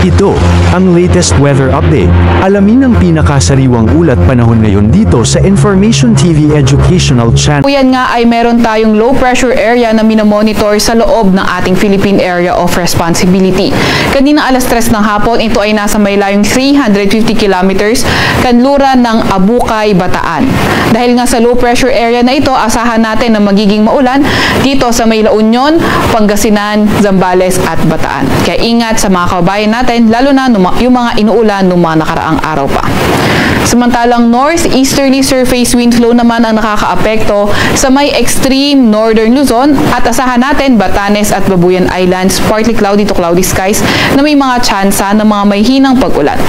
Ito, ang latest weather update. Alamin ang pinakasariwang ulat panahon ngayon dito sa Information TV Educational Channel. Yan nga ay meron tayong low pressure area na minomonitor sa loob ng ating Philippine Area of Responsibility. Kanina alas 3 ng hapon, ito ay nasa may layong 350 kilometers kanluran ng Abukay, Bataan. Dahil nga sa low pressure area na ito, asahan natin na magiging maulan dito sa may La Union, Pangasinan, Zambales at Bataan. Kaya ingat sa mga kababayan natin, lalo na yung mga inuulan ng mga nakaraang araw pa. Samantalang northeasterly surface wind flow naman ang nakakaapekto sa may extreme northern Luzon at asahan natin Batanes at Babuyan Islands, partly cloudy to cloudy skies na may mga tsansa ng mga may hinang pag-ulan.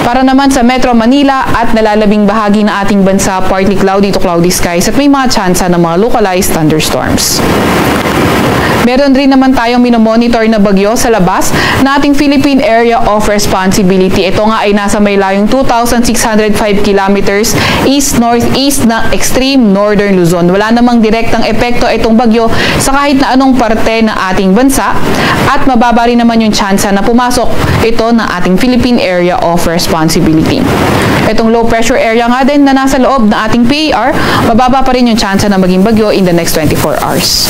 Para naman sa Metro Manila at nalalabing bahagi ng ating bansa, partly cloudy to cloudy skies at may mga tsansa ng mga localized thunderstorms. Meron rin naman tayong minomonitor na bagyo sa labas na ating Philippine Area of Responsibility. Ito nga ay nasa may layong 2,605 kilometers east-northeast ng extreme northern Luzon. Wala namang direktang epekto itong bagyo sa kahit na anong parte ng ating bansa at mababa rin naman yung tsansa na pumasok ito ng ating Philippine Area of Responsibility. Itong low pressure area nga din na nasa loob ng ating PAR, mababa pa rin yung tsansa na maging bagyo in the next 24 hours.